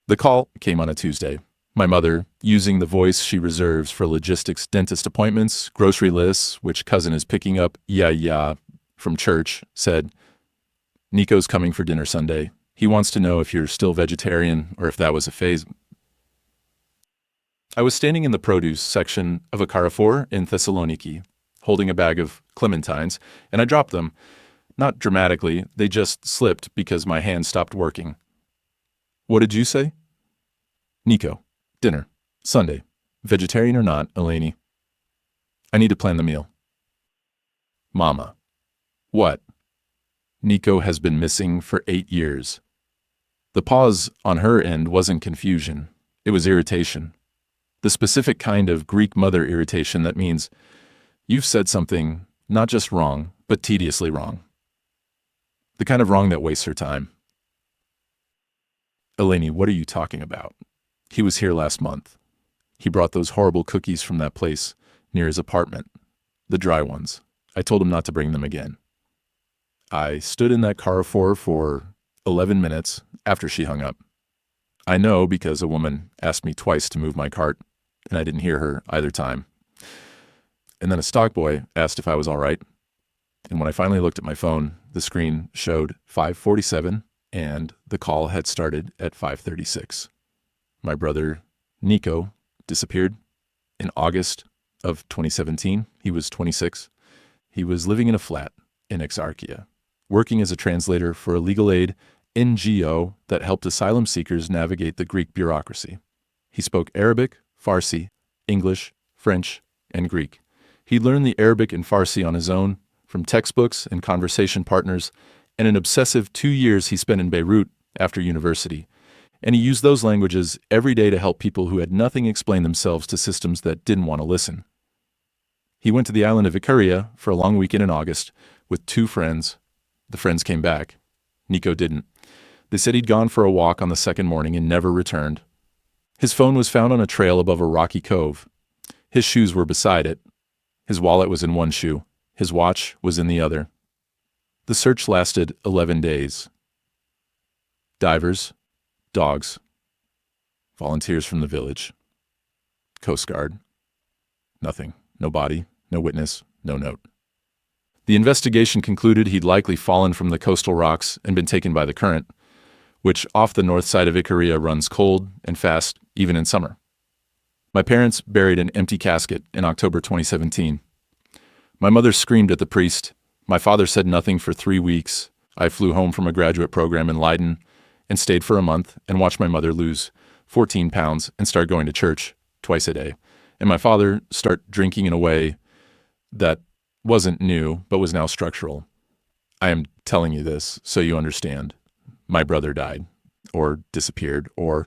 The call came on a Tuesday. My mother, using the voice she reserves for logistics dentist appointments, grocery lists, which cousin is picking up, yeah, from church, said, Nico's coming for dinner Sunday. He wants to know if you're still vegetarian or if that was a phase. I was standing in the produce section of a Carrefour in Thessaloniki, holding a bag of clementines, and I dropped them. Not dramatically, they just slipped because my hand stopped working. What did you say? Nico, dinner, Sunday. Vegetarian or not, Eleni? I need to plan the meal. Mama. What? Nico has been missing for 8 years. The pause on her end wasn't confusion. It was irritation. The specific kind of Greek mother irritation that means you've said something not just wrong, but tediously wrong. The kind of wrong that wastes her time. Eleni, what are you talking about? He was here last month. He brought those horrible cookies from that place near his apartment. The dry ones. I told him not to bring them again. I stood in that Carrefour for 11 minutes after she hung up. I know because a woman asked me twice to move my cart, and I didn't hear her either time. And then a stock boy asked if I was all right. And when I finally looked at my phone, the screen showed 5:47, and the call had started at 5:36. My brother, Nico, disappeared in August of 2017. He was 26. He was living in a flat in Exarchia, working as a translator for a legal aid NGO that helped asylum seekers navigate the Greek bureaucracy. He spoke Arabic, Farsi, English, French, and Greek. He learned the Arabic and Farsi on his own, from textbooks and conversation partners, and an obsessive 2 years he spent in Beirut after university. And he used those languages every day to help people who had nothing explain themselves to systems that didn't want to listen. He went to the island of Icaria for a long weekend in August with 2 friends. The friends came back. Nico didn't. They said he'd gone for a walk on the second morning and never returned. His phone was found on a trail above a rocky cove. His shoes were beside it. His wallet was in one shoe. His watch was in the other. The search lasted 11 days. Divers, dogs, volunteers from the village, Coast Guard. Nothing. No body, no witness, no note. The investigation concluded he'd likely fallen from the coastal rocks and been taken by the current, which off the north side of Icaria runs cold and fast, even in summer. My parents buried an empty casket in October 2017. My mother screamed at the priest. My father said nothing for 3 weeks. I flew home from a graduate program in Leiden and stayed for a month and watched my mother lose 14 pounds and start going to church twice a day. And my father start drinking in a way that wasn't new, but was now structural. I am telling you this so you understand. My brother died, or disappeared, or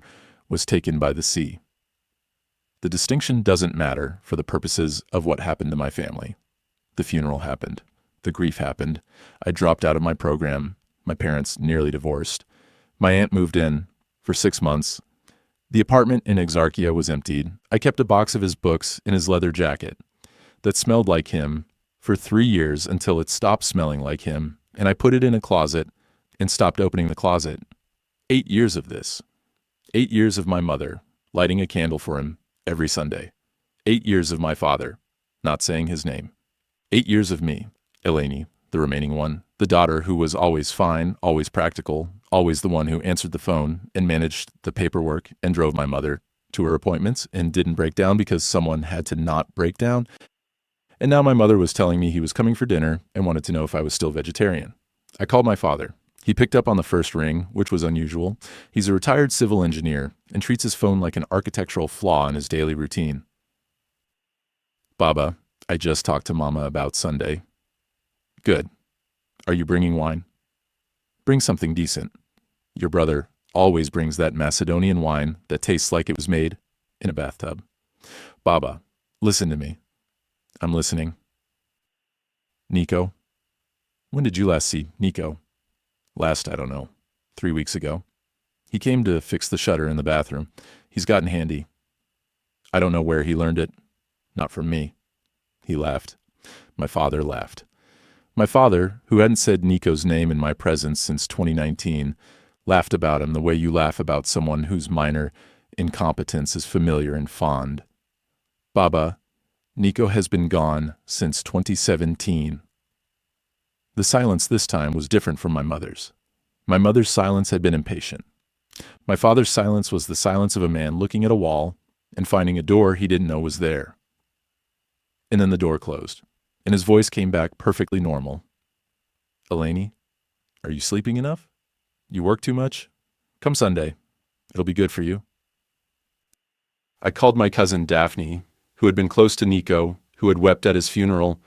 was taken by the sea. The distinction doesn't matter for the purposes of what happened to my family. The funeral happened. The grief happened. I dropped out of my program. My parents nearly divorced. My aunt moved in for 6 months. The apartment in Exarchia was emptied. I kept a box of his books in his leather jacket that smelled like him for 3 years until it stopped smelling like him, and I put it in a closet and stopped opening the closet. 8 years of this. 8 years of my mother lighting a candle for him every Sunday. 8 years of my father not saying his name. 8 years of me, Eleni, the remaining one, the daughter who was always fine, always practical, always the one who answered the phone and managed the paperwork and drove my mother to her appointments and didn't break down because someone had to not break down. And now my mother was telling me he was coming for dinner and wanted to know if I was still vegetarian. I called my father. He picked up on the first ring, which was unusual. He's a retired civil engineer and treats his phone like an architectural flaw in his daily routine. Baba, I just talked to Mama about Sunday. Good. Are you bringing wine? Bring something decent. Your brother always brings that Macedonian wine that tastes like it was made in a bathtub. Baba, listen to me. I'm listening. Nico? When did you last see Nico? Last, I don't know, 3 weeks ago. He came to fix the shutter in the bathroom. He's gotten handy. I don't know where he learned it. Not from me. He laughed. My father laughed. My father, who hadn't said Nico's name in my presence since 2019, laughed about him the way you laugh about someone whose minor incompetence is familiar and fond. Baba, Nico has been gone since 2017. The silence this time was different from my mother's. My mother's silence had been impatient. My father's silence was the silence of a man looking at a wall and finding a door he didn't know was there. And then the door closed, and his voice came back perfectly normal. Eleni, are you sleeping enough? You work too much? Come Sunday. It'll be good for you. I called my cousin Daphne, who had been close to Nico, who had wept at his funeral,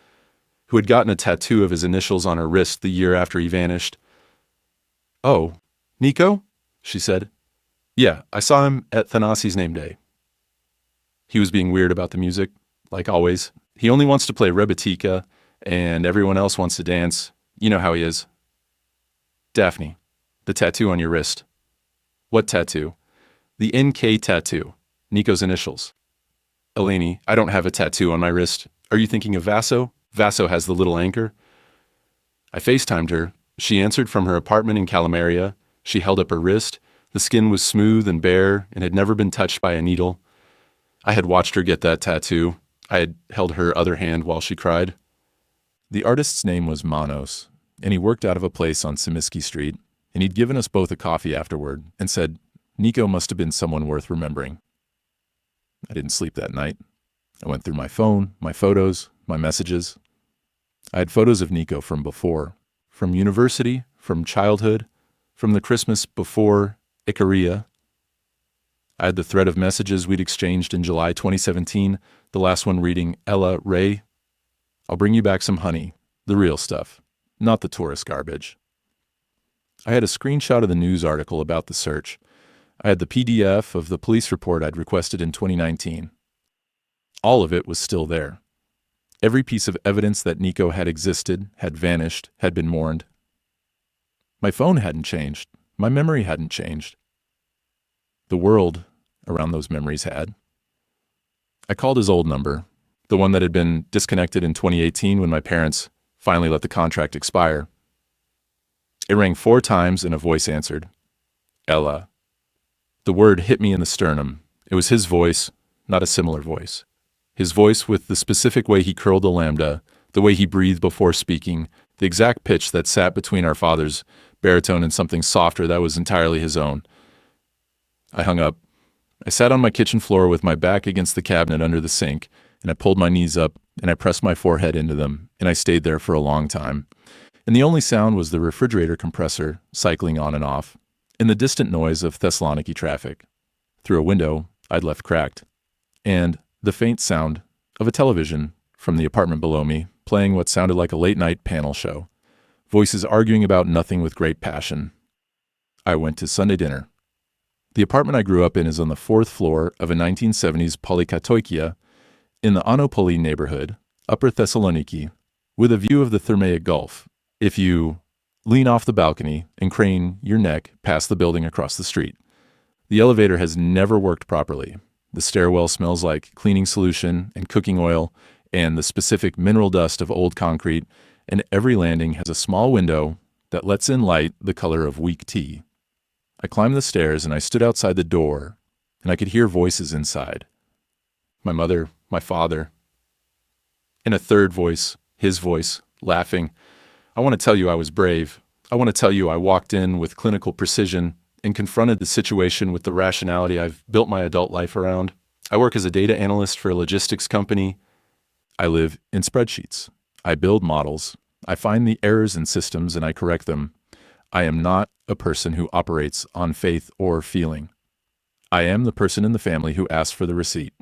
who had gotten a tattoo of his initials on her wrist the year after he vanished. Oh, Nico? She said. Yeah, I saw him at Thanasi's name day. He was being weird about the music, like always. He only wants to play Rebetika, and everyone else wants to dance. You know how he is. Daphne, the tattoo on your wrist. What tattoo? The NK tattoo, Nico's initials. Eleni, I don't have a tattoo on my wrist. Are you thinking of Vaso? Vaso has the little anchor. I FaceTimed her. She answered from her apartment in Calamaria. She held up her wrist. The skin was smooth and bare and had never been touched by a needle. I had watched her get that tattoo. I had held her other hand while she cried. The artist's name was Manos, and he worked out of a place on Simiski Street, and he'd given us both a coffee afterward and said, Nico must have been someone worth remembering. I didn't sleep that night. I went through my phone, my photos, my messages. I had photos of Nico from before, from university, from childhood, from the Christmas before Ikaria. I had the thread of messages we'd exchanged in July 2017, the last one reading, Ella, Ray, I'll bring you back some honey, the real stuff, not the tourist garbage. I had a screenshot of the news article about the search. I had the PDF of the police report I'd requested in 2019. All of it was still there. Every piece of evidence that Nico had existed, had vanished, had been mourned. My phone hadn't changed. My memory hadn't changed. The world around those memories had. I called his old number, the one that had been disconnected in 2018 when my parents finally let the contract expire. It rang 4 times and a voice answered. Ella. The word hit me in the sternum. It was his voice, not a similar voice. His voice with the specific way he curled the lambda, the way he breathed before speaking, the exact pitch that sat between our father's baritone and something softer that was entirely his own. I hung up. I sat on my kitchen floor with my back against the cabinet under the sink, and I pulled my knees up, and I pressed my forehead into them, and I stayed there for a long time. And the only sound was the refrigerator compressor cycling on and off, and the distant noise of Thessaloniki traffic. Through a window I'd left cracked, and the faint sound of a television from the apartment below me, playing what sounded like a late-night panel show. Voices arguing about nothing with great passion. I went to Sunday dinner. The apartment I grew up in is on the 4th floor of a 1970s polykatoikia in the Anopoli neighborhood, Upper Thessaloniki, with a view of the Thermaic Gulf, if you lean off the balcony and crane your neck past the building across the street. The elevator has never worked properly. The stairwell smells like cleaning solution and cooking oil and the specific mineral dust of old concrete, and every landing has a small window that lets in light the color of weak tea. I climbed the stairs and I stood outside the door, and I could hear voices inside. My mother, my father, and a third voice, his voice, laughing. I want to tell you I was brave. I want to tell you I walked in with clinical precision and confronted the situation with the rationality I've built my adult life around. I work as a data analyst for a logistics company. I live in spreadsheets. I build models. I find the errors in systems and I correct them. I am not a person who operates on faith or feeling. I am the person in the family who asked for the receipt.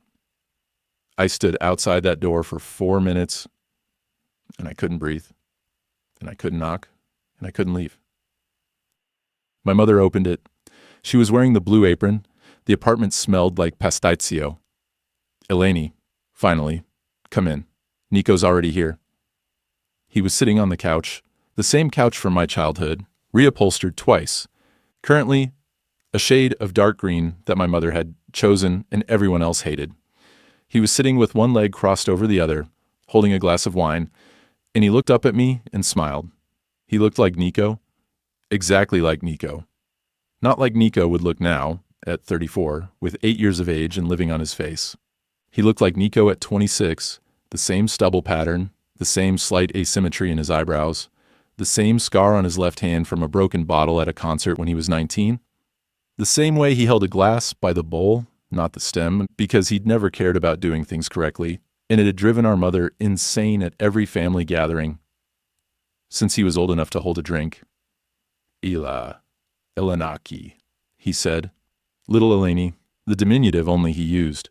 I stood outside that door for 4 minutes, and I couldn't breathe, and I couldn't knock, and I couldn't leave. My mother opened it. She was wearing the blue apron. The apartment smelled like pasticcio. Eleni, finally, come in. Nico's already here. He was sitting on the couch, the same couch from my childhood, reupholstered twice. Currently, a shade of dark green that my mother had chosen and everyone else hated. He was sitting with one leg crossed over the other, holding a glass of wine, and he looked up at me and smiled. He looked like Nico, exactly like Nico. Not like Nico would look now, at 34, with 8 years of age and living on his face. He looked like Nico at 26, the same stubble pattern, the same slight asymmetry in his eyebrows, the same scar on his left hand from a broken bottle at a concert when he was 19, the same way he held a glass by the bowl, not the stem, because he'd never cared about doing things correctly, and it had driven our mother insane at every family gathering since he was old enough to hold a drink. Elenaki, he said. Little Eleni, the diminutive only he used.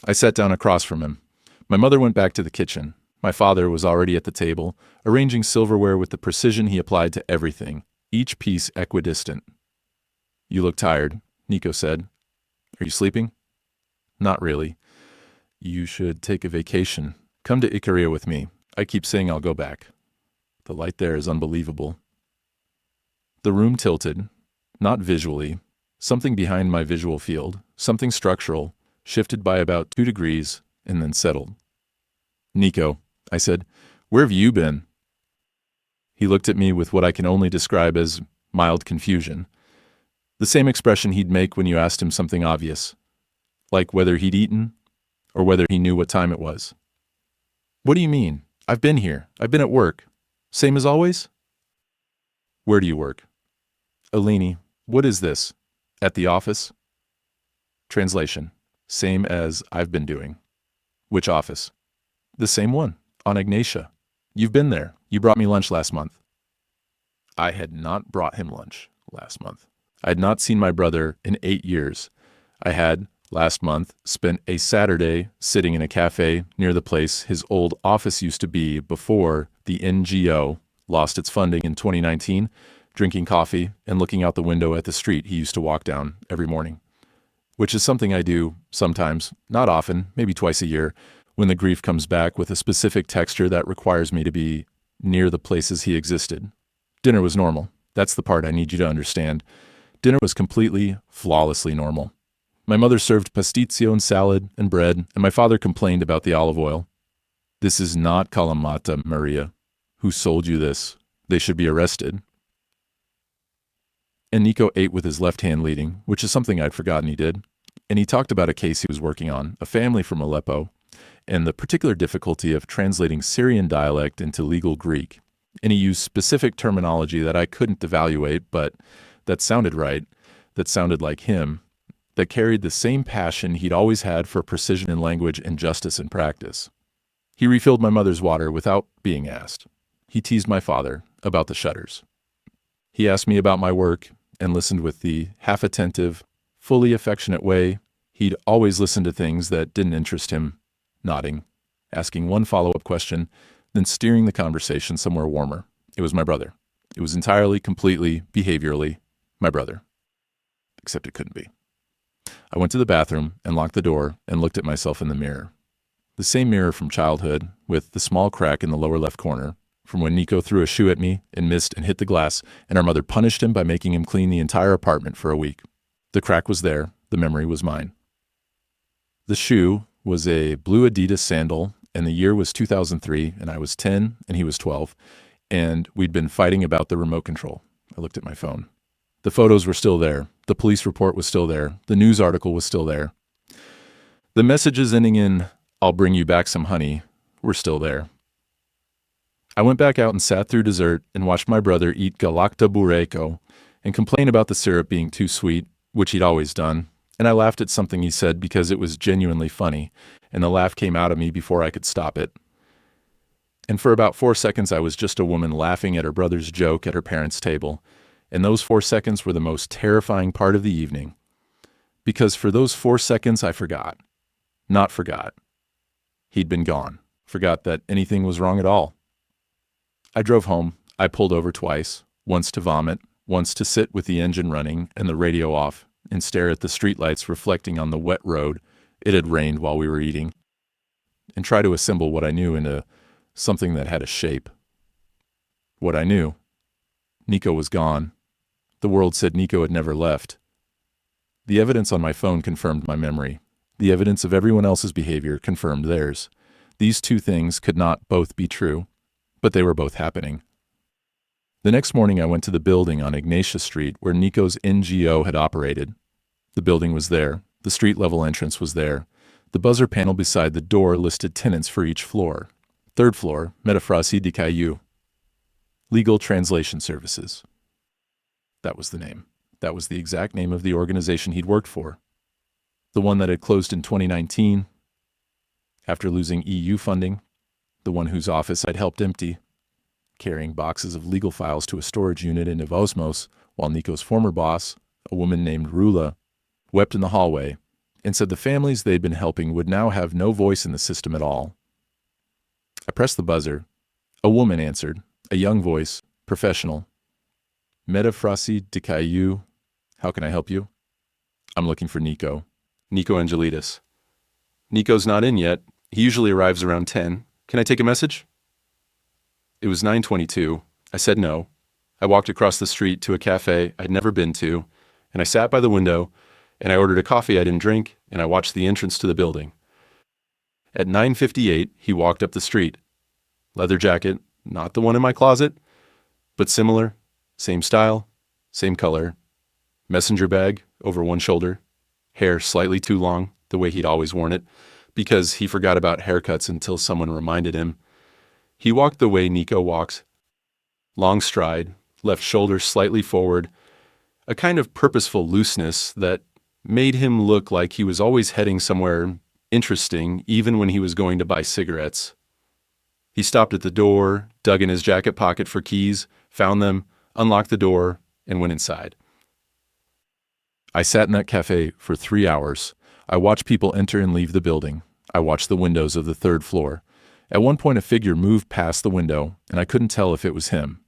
I sat down across from him. My mother went back to the kitchen. My father was already at the table, arranging silverware with the precision he applied to everything, each piece equidistant. You look tired, Nico said. Are you sleeping? Not really. You should take a vacation. Come to Ikaria with me. I keep saying I'll go back. The light there is unbelievable. The room tilted, not visually. Something behind my visual field, something structural, shifted by about 2 degrees and then settled. Nico, I said, where have you been? He looked at me with what I can only describe as mild confusion. The same expression he'd make when you asked him something obvious, like whether he'd eaten or whether he knew what time it was. What do you mean? I've been here. I've been at work. Same as always? Where do you work? Eleni, what is this? At the office? Translation. Same as I've been doing. Which office? The same one, on Ignatia. You've been there. You brought me lunch last month. I had not brought him lunch last month. I had not seen my brother in 8 years. I had, last month, spent a Saturday sitting in a cafe near the place his old office used to be before the NGO lost its funding in 2019, drinking coffee and looking out the window at the street he used to walk down every morning, which is something I do sometimes, not often, maybe twice a year, when the grief comes back with a specific texture that requires me to be near the places he existed. Dinner was normal. That's the part I need you to understand. Dinner was completely, flawlessly normal. My mother served pasticcio and salad and bread, and my father complained about the olive oil. This is not Kalamata, Maria. Who sold you this? They should be arrested. And Nico ate with his left hand leading, which is something I'd forgotten he did. And he talked about a case he was working on, a family from Aleppo, and the particular difficulty of translating Syrian dialect into legal Greek. And he used specific terminology that I couldn't evaluate, but that sounded right, that sounded like him, that carried the same passion he'd always had for precision in language and justice in practice. He refilled my mother's water without being asked. He teased my father about the shutters. He asked me about my work and listened with the half-attentive, fully affectionate way he'd always listened to things that didn't interest him, nodding, asking one follow-up question, then steering the conversation somewhere warmer. It was my brother. It was entirely, completely, behaviorally, my brother. Except it couldn't be. I went to the bathroom and locked the door and looked at myself in the mirror. The same mirror from childhood, with the small crack in the lower left corner, from when Nico threw a shoe at me and missed and hit the glass, and our mother punished him by making him clean the entire apartment for a week. The crack was there. The memory was mine. The shoe was a blue Adidas sandal, and the year was 2003, and I was 10 and he was 12, and we'd been fighting about the remote control. I looked at my phone. The photos were still there. The police report was still there. The news article was still there. The messages ending in, "I'll bring you back some honey," were still there. I went back out and sat through dessert and watched my brother eat galacta bureko and complain about the syrup being too sweet, which he'd always done, and I laughed at something he said because it was genuinely funny, and the laugh came out of me before I could stop it. And for about 4 seconds I was just a woman laughing at her brother's joke at her parents' table, and those 4 seconds were the most terrifying part of the evening. Because for those 4 seconds I forgot. Not forgot. He'd been gone. Forgot that anything was wrong at all. I drove home. I pulled over twice, once to vomit, once to sit with the engine running and the radio off and stare at the streetlights reflecting on the wet road. It had rained while we were eating. And try to assemble what I knew into something that had a shape. What I knew. Nico was gone. The world said Nico had never left. The evidence on my phone confirmed my memory. The evidence of everyone else's behavior confirmed theirs. These two things could not both be true, but they were both happening. The next morning, I went to the building on Ignatia Street where Nico's NGO had operated. The building was there. The street-level entrance was there. The buzzer panel beside the door listed tenants for each floor. Third floor, Metafrasi di Caillou. Legal Translation Services. That was the name. That was the exact name of the organization he'd worked for. The one that had closed in 2019, after losing EU funding. The one whose office I'd helped empty, carrying boxes of legal files to a storage unit in Evosmos, while Nico's former boss, a woman named Rula, wept in the hallway and said the families they'd been helping would now have no voice in the system at all. I pressed the buzzer. A woman answered, a young voice, professional. Metafrasi di Caillou. How can I help you? I'm looking for Nico. Nico Angelides. Nico's not in yet. He usually arrives around 10. Can I take a message? It was 9:22. I said no. I walked across the street to a cafe I'd never been to, and I sat by the window, and I ordered a coffee I didn't drink, and I watched the entrance to the building. At 9:58, he walked up the street. Leather jacket, not the one in my closet, but similar, same style, same color. Messenger bag over one shoulder. Hair slightly too long, the way he'd always worn it, because he forgot about haircuts until someone reminded him. He walked the way Nico walks. Long stride, left shoulder slightly forward, a kind of purposeful looseness that made him look like he was always heading somewhere interesting, even when he was going to buy cigarettes. He stopped at the door, dug in his jacket pocket for keys, found them, unlocked the door, and went inside. I sat in that cafe for 3 hours. I watched people enter and leave the building. I watched the windows of the third floor. At one point, a figure moved past the window, and I couldn't tell if it was him.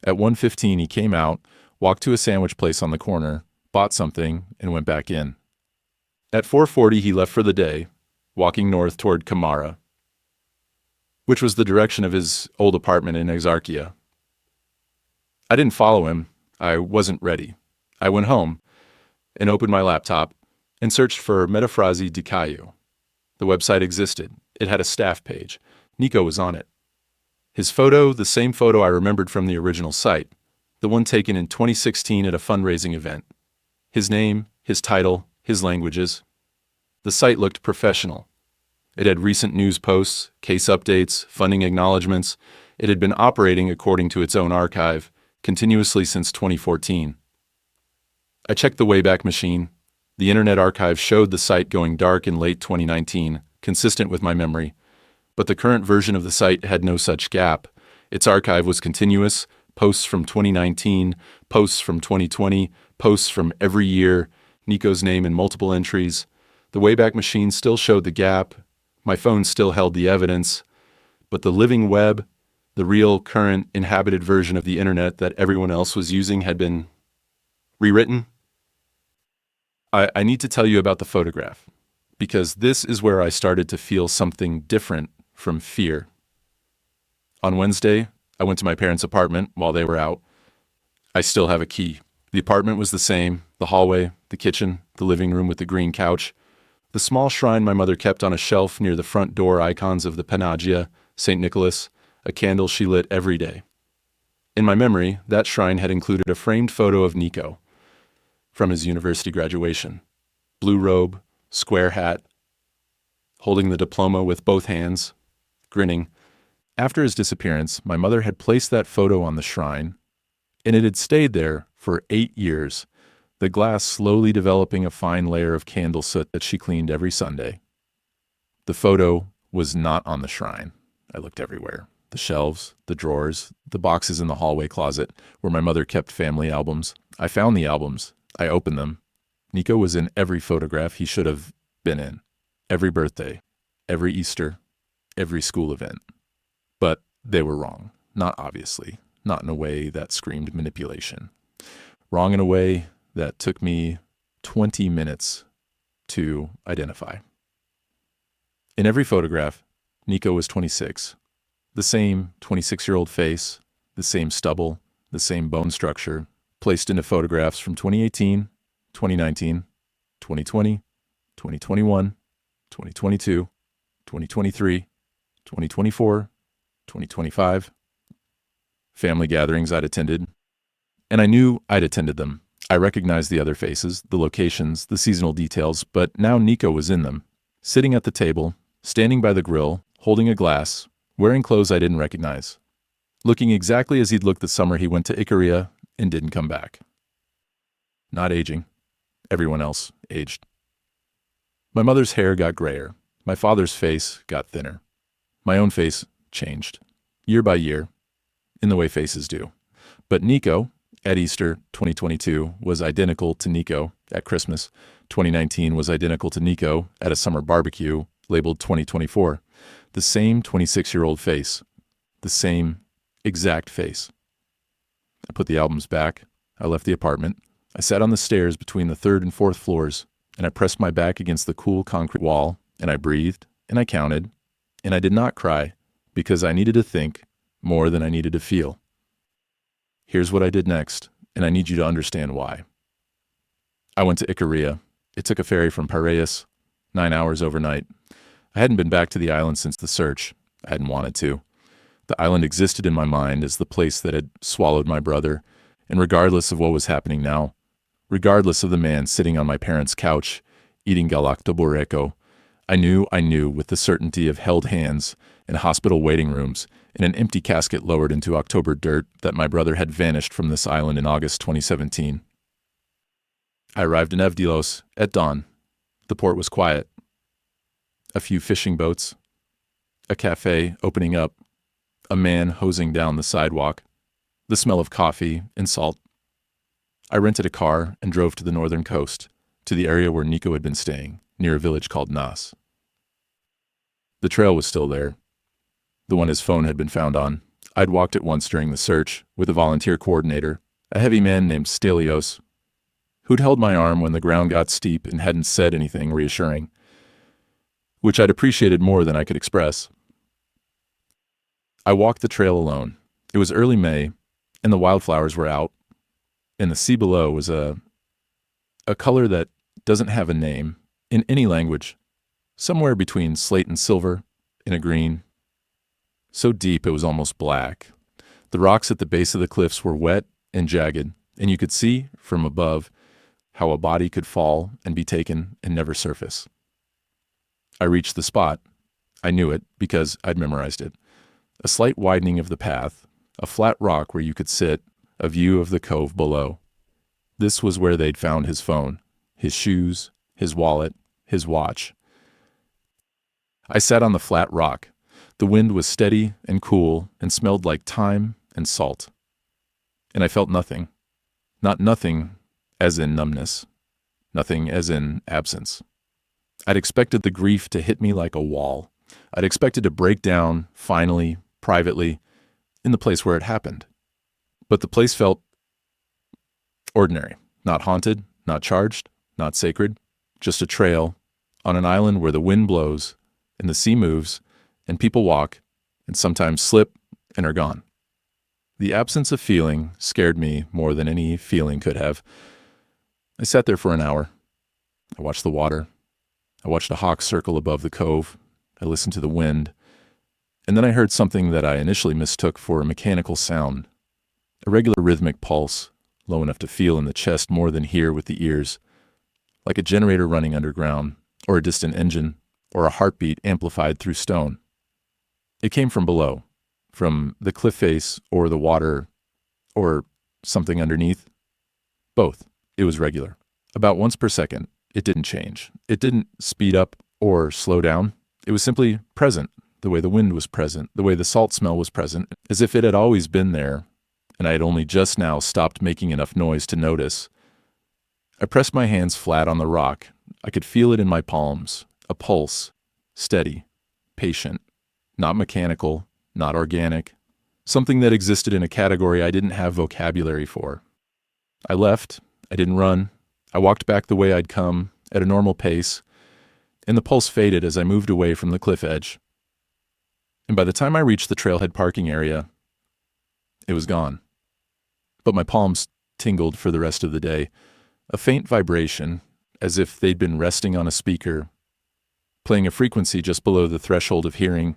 At 1:15, he came out, walked to a sandwich place on the corner, bought something, and went back in. At 4:40, he left for the day, walking north toward Camara, which was the direction of his old apartment in Exarchia. I didn't follow him. I wasn't ready. I went home and opened my laptop and searched for Metafrasi di Caillou. The website existed. It had a staff page. Nico was on it. His photo, the same photo I remembered from the original site, the one taken in 2016 at a fundraising event. His name, his title, his languages. The site looked professional. It had recent news posts, case updates, funding acknowledgments. It had been operating according to its own archive, continuously since 2014. I checked the Wayback Machine. The Internet Archive showed the site going dark in late 2019, consistent with my memory. But the current version of the site had no such gap. Its archive was continuous, posts from 2019, posts from 2020, posts from every year, Nico's name in multiple entries. The Wayback Machine still showed the gap. My phone still held the evidence. But the living web, the real, current, inhabited version of the Internet that everyone else was using had been rewritten. I need to tell you about the photograph, because this is where I started to feel something different from fear. On Wednesday, I went to my parents' apartment while they were out. I still have a key. The apartment was the same, the hallway, the kitchen, the living room with the green couch, the small shrine my mother kept on a shelf near the front door, icons of the Panagia, St. Nicholas, a candle she lit every day. In my memory, that shrine had included a framed photo of Nico from his university graduation. Blue robe, square hat, holding the diploma with both hands, grinning. After his disappearance, my mother had placed that photo on the shrine, and it had stayed there for 8 years, the glass slowly developing a fine layer of candle soot that she cleaned every Sunday. The photo was not on the shrine. I looked everywhere. The shelves, the drawers, the boxes in the hallway closet where my mother kept family albums. I found the albums. I opened them. Nico was in every photograph he should have been in. Every birthday, every Easter, every school event. But they were wrong. Not obviously. Not in a way that screamed manipulation. Wrong in a way that took me 20 minutes to identify. In every photograph, Nico was 26. The same 26-year-old face, the same stubble, the same bone structure, placed into photographs from 2018, 2019, 2020, 2021, 2022, 2023, 2024, 2025. family gatherings I'd attended, and I knew I'd attended them. I recognized the other faces, the locations, the seasonal details, but now Nico was in them, sitting at the table, standing by the grill, holding a glass, wearing clothes I didn't recognize, looking exactly as he'd looked the summer he went to Ikaria and didn't come back. Not aging. Everyone else aged. My mother's hair got grayer. My father's face got thinner. My own face changed, year by year, in the way faces do. But Nico, at Easter 2022, was identical to Nico at Christmas. 2019 was identical to Nico at a summer barbecue labeled 2024. The same 26-year-old face. The same exact face. I put the albums back. I left the apartment. I sat on the stairs between the third and fourth floors, and I pressed my back against the cool concrete wall, and I breathed, and I counted, and I did not cry because I needed to think more than I needed to feel. Here's what I did next, and I need you to understand why. I went to Ikaria. It took a ferry from Piraeus, 9 hours overnight. I hadn't been back to the island since the search. I hadn't wanted to. The island existed in my mind as the place that had swallowed my brother, and regardless of what was happening now, regardless of the man sitting on my parents' couch, eating galactoboreko, I knew with the certainty of held hands in hospital waiting rooms and an empty casket lowered into October dirt that my brother had vanished from this island in August 2017. I arrived in Evdilos at dawn. The port was quiet. A few fishing boats, a cafe opening up, a man hosing down the sidewalk, the smell of coffee and salt. I rented a car and drove to the northern coast, to the area where Nico had been staying, near a village called Nas. The trail was still there, the one his phone had been found on. I'd walked it once during the search with a volunteer coordinator, a heavy man named Stelios, who'd held my arm when the ground got steep and hadn't said anything reassuring, which I'd appreciated more than I could express. I walked the trail alone. It was early May, and the wildflowers were out, and the sea below was a color that doesn't have a name in any language, somewhere between slate and silver and a green. So deep it was almost black. The rocks at the base of the cliffs were wet and jagged, and you could see, from above, how a body could fall and be taken and never surface. I reached the spot. I knew it because I'd memorized it. A slight widening of the path, a flat rock where you could sit, a view of the cove below. This was where they'd found his phone, his shoes, his wallet, his watch. I sat on the flat rock. The wind was steady and cool and smelled like thyme and salt. And I felt nothing. Not nothing as in numbness. Nothing as in absence. I'd expected the grief to hit me like a wall. I'd expected to break down, finally, privately, in the place where it happened. But the place felt ordinary. Not haunted, not charged, not sacred. Just a trail on an island where the wind blows and the sea moves and people walk and sometimes slip and are gone. The absence of feeling scared me more than any feeling could have. I sat there for an hour. I watched the water. I watched a hawk circle above the cove. I listened to the wind. And then I heard something that I initially mistook for a mechanical sound. A regular rhythmic pulse, low enough to feel in the chest more than hear with the ears. Like a generator running underground, or a distant engine, or a heartbeat amplified through stone. It came from below, from the cliff face or the water, or something underneath. Both. It was regular. About once per second. It didn't change. It didn't speed up or slow down. It was simply present, the way the wind was present, the way the salt smell was present, as if it had always been there, and I had only just now stopped making enough noise to notice. I pressed my hands flat on the rock. I could feel it in my palms, a pulse, steady, patient, not mechanical, not organic, something that existed in a category I didn't have vocabulary for. I left. I didn't run. I walked back the way I'd come, at a normal pace, and the pulse faded as I moved away from the cliff edge. And by the time I reached the trailhead parking area, it was gone. But my palms tingled for the rest of the day, a faint vibration, as if they'd been resting on a speaker, playing a frequency just below the threshold of hearing.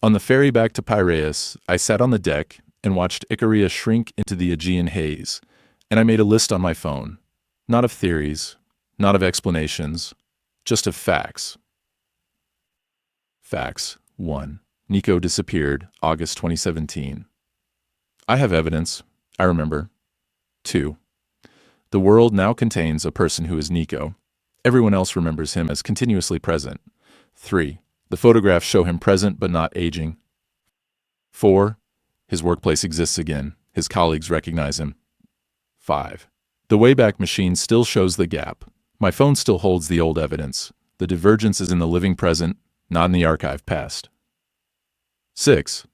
On the ferry back to Piraeus, I sat on the deck and watched Icaria shrink into the Aegean haze, and I made a list on my phone, not of theories, not of explanations, just of facts. Facts. 1. Nico disappeared, August 2017. I have evidence. I remember. 2. The world now contains a person who is Nico. Everyone else remembers him as continuously present. 3. The photographs show him present but not aging. 4. His workplace exists again. His colleagues recognize him. 5. The Wayback Machine still shows the gap. My phone still holds the old evidence. The divergence is in the living present, not in the archive past. 6.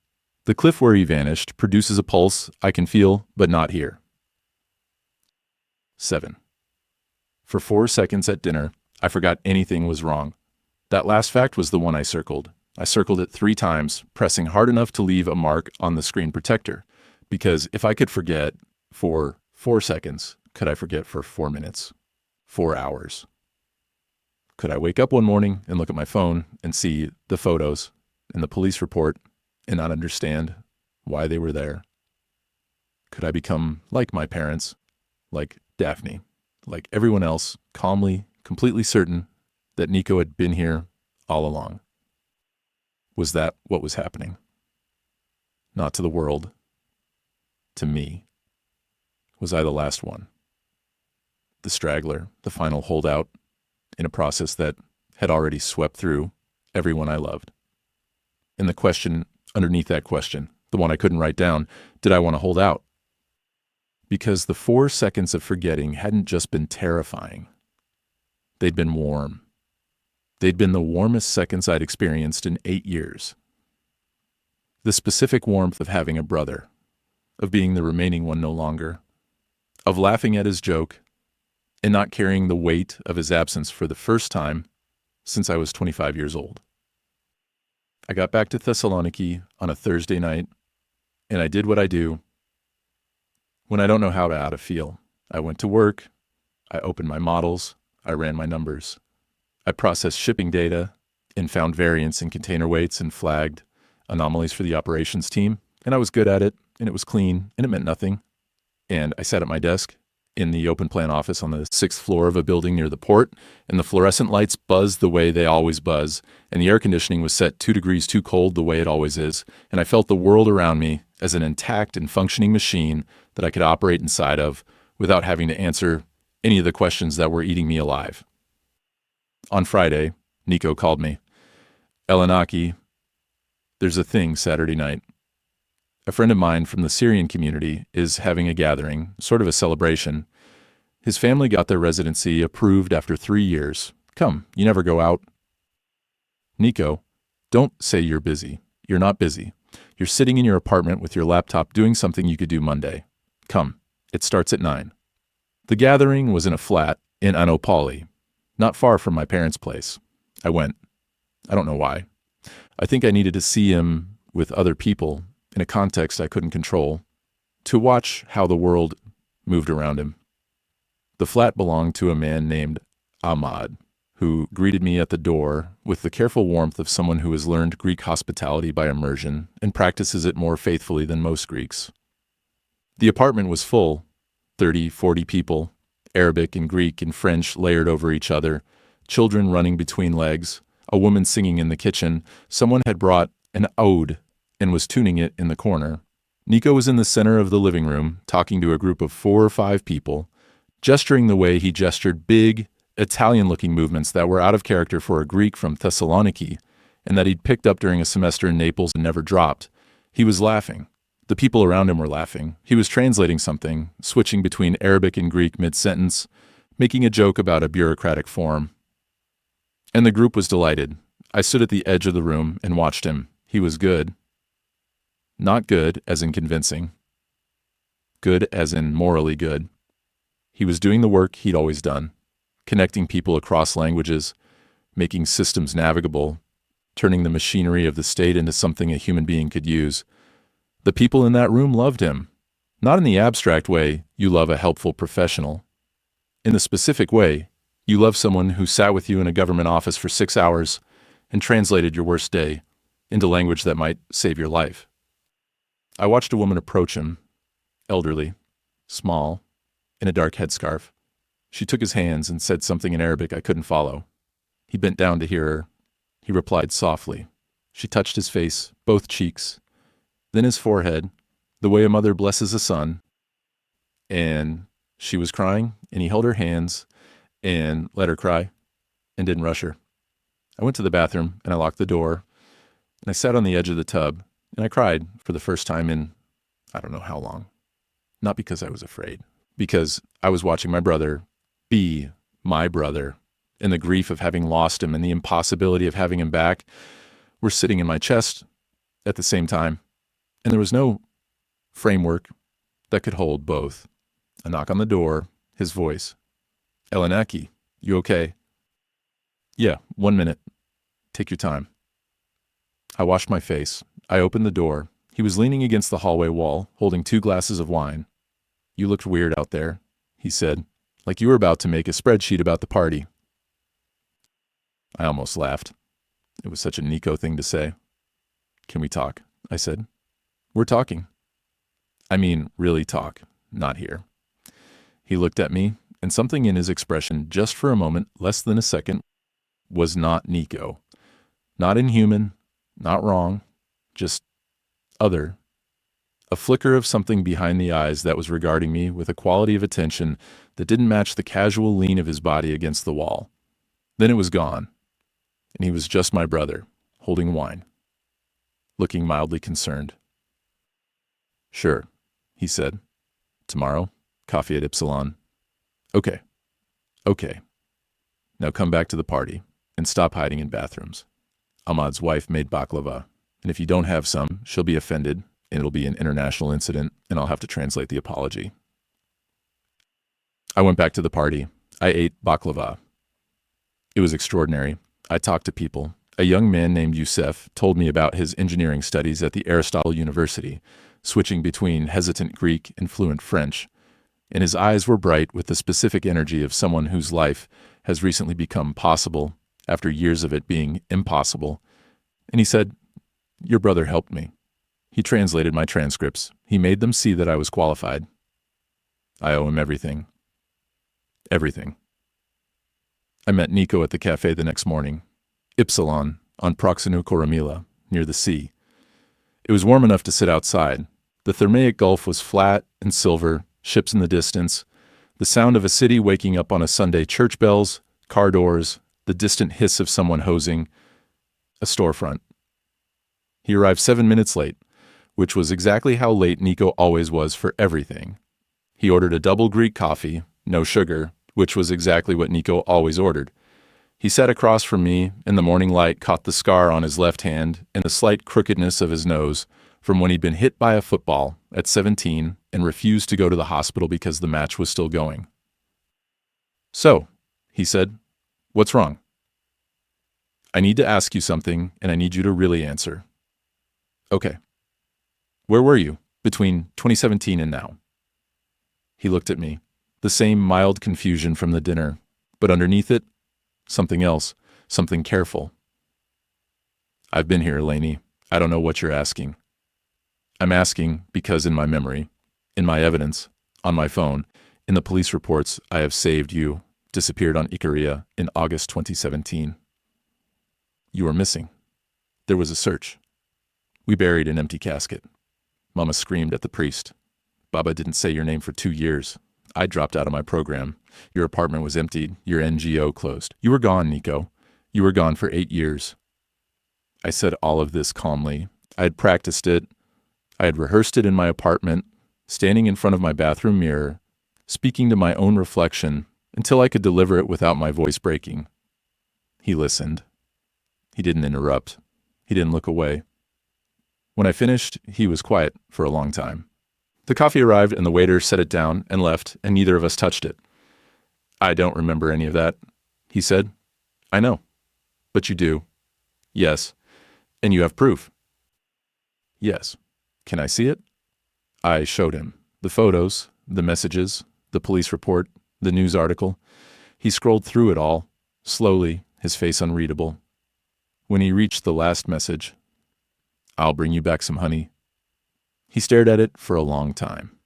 The cliff where he vanished produces a pulse I can feel but not hear. 7. For 4 seconds at dinner, I forgot anything was wrong. That last fact was the one I circled. I circled it 3 times, pressing hard enough to leave a mark on the screen protector. Because if I could forget for 4 seconds, could I forget for 4 minutes? 4 hours? Could I wake up one morning and look at my phone and see the photos and the police report and not understand why they were there? Could I become like my parents, like Daphne, like everyone else, calmly, completely certain that Nico had been here all along? Was that what was happening? Not to the world. To me. Was I the last one? The straggler, the final holdout, in a process that had already swept through everyone I loved? And the question underneath that question, the one I couldn't write down, did I want to hold out? Because the 4 seconds of forgetting hadn't just been terrifying. They'd been warm. They'd been the warmest seconds I'd experienced in 8 years. The specific warmth of having a brother, of being the remaining one no longer, of laughing at his joke, and not carrying the weight of his absence for the first time since I was 25 years old. I got back to Thessaloniki on a Thursday night, and I did what I do when I don't know how to feel. I went to work, I opened my models, I ran my numbers. I processed shipping data and found variance in container weights and flagged anomalies for the operations team, and I was good at it, and it was clean, and it meant nothing. And I sat at my desk in the open plan office on the 6th floor of a building near the port, and the fluorescent lights buzzed the way they always buzz, and the air conditioning was set 2 degrees too cold the way it always is, and I felt the world around me as an intact and functioning machine that I could operate inside of without having to answer any of the questions that were eating me alive. On Friday, Nico called me. Elenaki, there's a thing Saturday night. A friend of mine from the Syrian community is having a gathering, sort of a celebration. His family got their residency approved after 3 years. Come, you never go out. Nico, don't say you're busy. You're not busy. You're sitting in your apartment with your laptop doing something you could do Monday. Come, it starts at 9. The gathering was in a flat in Anopoli, not far from my parents' place. I went. I don't know why. I think I needed to see him with other people in a context I couldn't control, to watch how the world moved around him. The flat belonged to a man named Ahmad, who greeted me at the door with the careful warmth of someone who has learned Greek hospitality by immersion and practices it more faithfully than most Greeks. The apartment was full, 30, 40 people, Arabic and Greek and French layered over each other, children running between legs, a woman singing in the kitchen. Someone had brought an oud and was tuning it in the corner. Nico was in the center of the living room, talking to a group of 4 or 5 people, gesturing the way he gestured big, Italian-looking movements that were out of character for a Greek from Thessaloniki, and that he'd picked up during a semester in Naples and never dropped. He was laughing. The people around him were laughing. He was translating something, switching between Arabic and Greek mid-sentence, making a joke about a bureaucratic form. And the group was delighted. I stood at the edge of the room and watched him. He was good. Not good as in convincing. Good as in morally good. He was doing the work he'd always done, connecting people across languages, making systems navigable, turning the machinery of the state into something a human being could use. The people in that room loved him, not in the abstract way you love a helpful professional. In the specific way, you love someone who sat with you in a government office for 6 hours and translated your worst day into language that might save your life. I watched a woman approach him, elderly, small, in a dark headscarf. She took his hands and said something in Arabic I couldn't follow. He bent down to hear her. He replied softly. She touched his face, both cheeks, then his forehead, the way a mother blesses a son. And she was crying, and he held her hands and let her cry and didn't rush her. I went to the bathroom, and I locked the door, and I sat on the edge of the tub, and I cried for the first time in I don't know how long. Not because I was afraid, because I was watching my brother be my brother, and the grief of having lost him and the impossibility of having him back were sitting in my chest at the same time, and there was no framework that could hold both. A knock on the door, his voice. Elenaki, you okay? Yeah, 1 minute. Take your time. I washed my face. I opened the door. He was leaning against the hallway wall, holding 2 glasses of wine. You looked weird out there, he said, like you were about to make a spreadsheet about the party. I almost laughed. It was such a Nico thing to say. Can we talk? I said. We're talking. I mean, really talk, not here. He looked at me, and something in his expression, just for a moment, less than a second, was not Nico. Not inhuman, not wrong, just other. A flicker of something behind the eyes that was regarding me with a quality of attention that didn't match the casual lean of his body against the wall. Then it was gone, and he was just my brother, holding wine, looking mildly concerned. Sure, he said. Tomorrow, coffee at Ipsilon. Okay. Now come back to the party, and stop hiding in bathrooms. Ahmad's wife made baklava, and if you don't have some, she'll be offended, and it'll be an international incident, and I'll have to translate the apology. I went back to the party. I ate baklava. It was extraordinary. I talked to people. A young man named Youssef told me about his engineering studies at the Aristotle University, switching between hesitant Greek and fluent French, and his eyes were bright with the specific energy of someone whose life has recently become possible after years of it being impossible. And he said, "Your brother helped me. He translated my transcripts. He made them see that I was qualified. I owe him everything. Everything." I met Nico at the cafe the next morning, Ipsilon, on Proxenu Coromila, near the sea. It was warm enough to sit outside. The Thermaic Gulf was flat and silver, ships in the distance, the sound of a city waking up on a Sunday, church bells, car doors, the distant hiss of someone hosing, a storefront. He arrived 7 minutes late, which was exactly how late Nico always was for everything. He ordered a double Greek coffee, no sugar, which was exactly what Nico always ordered. He sat across from me, and the morning light caught the scar on his left hand and the slight crookedness of his nose from when he'd been hit by a football at 17 and refused to go to the hospital because the match was still going. "So," he said, "what's wrong?" "I need to ask you something, and I need you to really answer." "Okay. Where were you between 2017 and now?" He looked at me. The same mild confusion from the dinner, but underneath it, something else, something careful. "I've been here, Laney. I don't know what you're asking." "I'm asking because in my memory, in my evidence, on my phone, in the police reports, I have saved you, disappeared on Ikaria in August 2017. You were missing. There was a search. We buried an empty casket. Mama screamed at the priest. Baba didn't say your name for 2 years. I dropped out of my program. Your apartment was emptied. Your NGO closed. You were gone, Nico. You were gone for 8 years. I said all of this calmly. I had practiced it. I had rehearsed it in my apartment, standing in front of my bathroom mirror, speaking to my own reflection until I could deliver it without my voice breaking. He listened. He didn't interrupt. He didn't look away. When I finished, he was quiet for a long time. The coffee arrived and the waiter set it down and left, and neither of us touched it. "I don't remember any of that," he said. "I know. But you do." "Yes. And you have proof." "Yes. Can I see it?" I showed him the photos, the messages, the police report, the news article. He scrolled through it all, slowly, his face unreadable. When he reached the last message, "I'll bring you back some honey," He stared at it for a long time.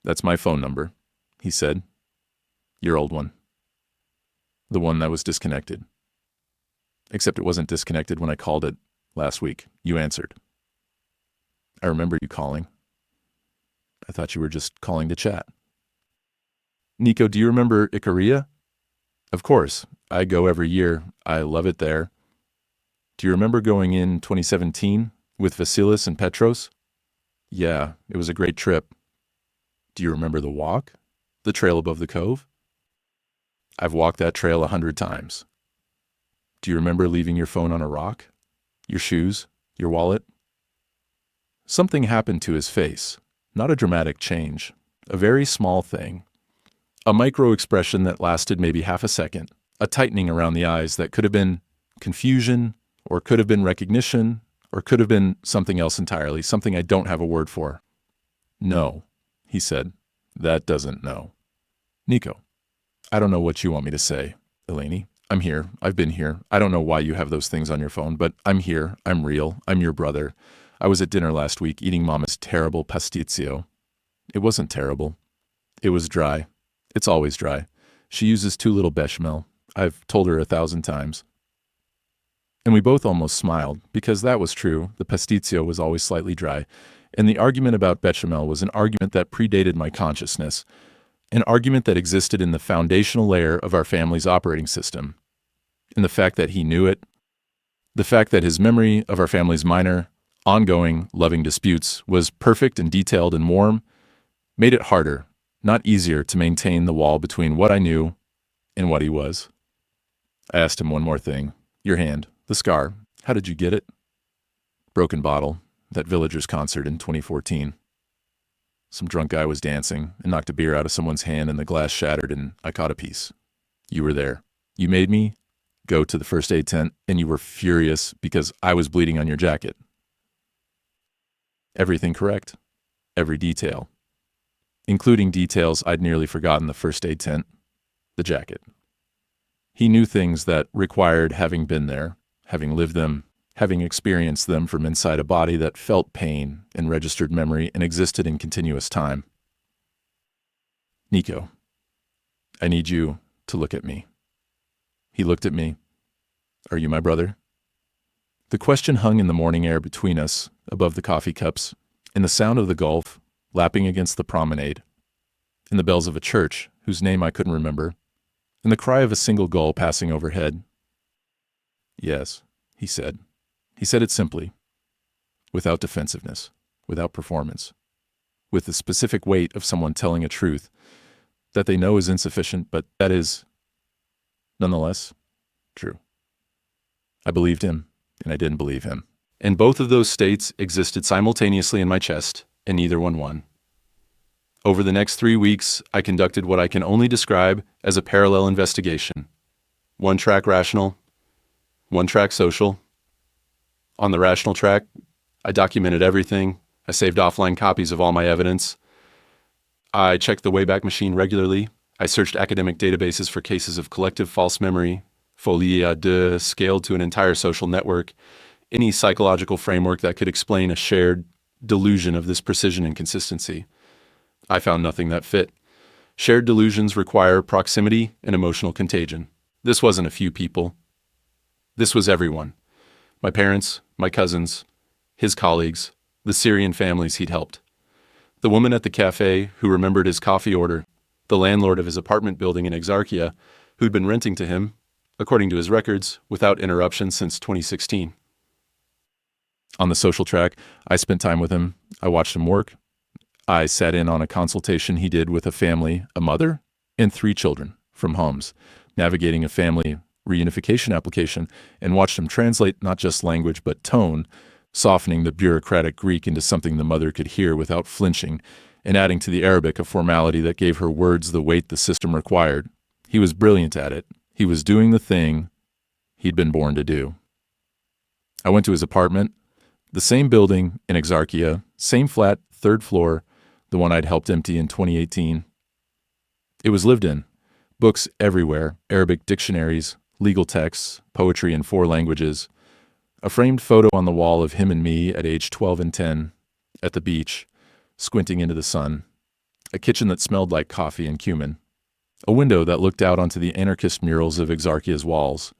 "That's my phone number," he said. "Your old one. The one that was disconnected. Except it wasn't disconnected when I called it last week. You answered. I remember you calling. I thought you were just calling to chat." "Nico, do you remember Ikaria?" "Of course. I go every year. I love it there." "Do you remember going in 2017 with Vasilis and Petros?" "Yeah, it was a great trip." "Do you remember the walk? The trail above the cove?" "I've walked that trail 100 times." "Do you remember leaving your phone on a rock? Your shoes? Your wallet?" Something happened to his face. Not a dramatic change. A very small thing. A micro-expression that lasted maybe half a second. A tightening around the eyes that could have been confusion, or could have been recognition, or could have been something else entirely, something I don't have a word for. "No," he said. "That doesn't know." "Nico, I don't know what you want me to say, Eleni. I'm here. I've been here. I don't know why you have those things on your phone, but I'm here. I'm real. I'm your brother. I was at dinner last week eating Mama's terrible pastizio. It wasn't terrible. It was dry. It's always dry. She uses too little bechamel. I've told her 1,000 times." And we both almost smiled, because that was true. The pastizio was always slightly dry. And the argument about bechamel was an argument that predated my consciousness. An argument that existed in the foundational layer of our family's operating system. And the fact that he knew it, the fact that his memory of our family's minor, ongoing, loving disputes was perfect and detailed and warm, made it harder, not easier, to maintain the wall between what I knew and what he was. I asked him one more thing. "Your hand, the scar, how did you get it?" "Broken bottle, that Villagers concert in 2014. Some drunk guy was dancing and knocked a beer out of someone's hand and the glass shattered and I caught a piece. You were there. You made me go to the first aid tent and you were furious because I was bleeding on your jacket." Everything correct. Every detail. Including details I'd nearly forgotten: the first aid tent, the jacket. He knew things that required having been there, having lived them, having experienced them from inside a body that felt pain and registered memory and existed in continuous time. "Nico, I need you to look at me." He looked at me. "Are you my brother?" The question hung in the morning air between us, above the coffee cups, in the sound of the Gulf lapping against the promenade, in the bells of a church whose name I couldn't remember, in the cry of a single gull passing overhead. "Yes," he said. He said it simply, without defensiveness, without performance, with the specific weight of someone telling a truth that they know is insufficient, but that is, nonetheless, true. I believed him, and I didn't believe him. And both of those states existed simultaneously in my chest, and neither one won. Over the next 3 weeks, I conducted what I can only describe as a parallel investigation. One track rational, one track social. On the rational track, I documented everything. I saved offline copies of all my evidence. I checked the Wayback Machine regularly. I searched academic databases for cases of collective false memory, folie à deux, scaled to an entire social network, any psychological framework that could explain a shared delusion of this precision and consistency. I found nothing that fit. Shared delusions require proximity and emotional contagion. This wasn't a few people. This was everyone. My parents, my cousins, his colleagues, the Syrian families he'd helped. The woman at the cafe who remembered his coffee order, the landlord of his apartment building in Exarchia who'd been renting to him, according to his records, without interruption since 2016. On the social track, I spent time with him. I watched him work. I sat in on a consultation he did with a family, a mother, and 3 children from Homs, navigating a family reunification application, and watched him translate not just language but tone, softening the bureaucratic Greek into something the mother could hear without flinching, and adding to the Arabic a formality that gave her words the weight the system required. He was brilliant at it. He was doing the thing he'd been born to do. I went to his apartment, the same building in Exarchia, same flat, 3rd floor, the one I'd helped empty in 2018. It was lived in. Books everywhere, Arabic dictionaries, legal texts, poetry in 4 languages. A framed photo on the wall of him and me at age 12 and 10. At the beach, squinting into the sun, a kitchen that smelled like coffee and cumin, a window that looked out onto the anarchist murals of Exarchia's walls,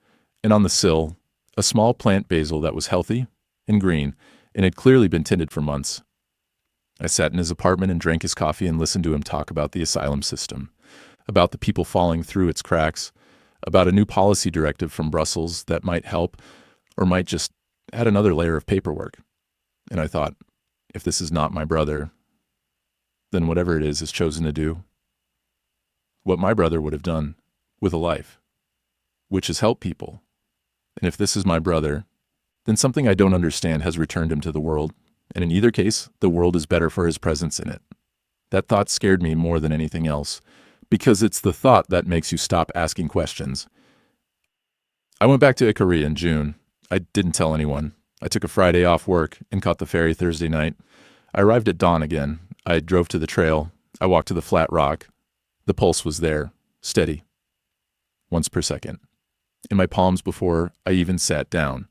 and on the sill, a small plant basil that was healthy and green and had clearly been tended for months. I sat in his apartment and drank his coffee and listened to him talk about the asylum system, about the people falling through its cracks, about a new policy directive from Brussels that might help or might just add another layer of paperwork. And I thought, if this is not my brother, then whatever it is chosen to do what my brother would have done with a life, which is help people. And if this is my brother, then something I don't understand has returned him to the world, and in either case, the world is better for his presence in it. That thought scared me more than anything else, because it's the thought that makes you stop asking questions. I went back to Ikaria in June. I didn't tell anyone. I took a Friday off work and caught the ferry Thursday night. I arrived at dawn again. I drove to the trail. I walked to the flat rock. The pulse was there, steady, once per second, in my palms before I even sat down,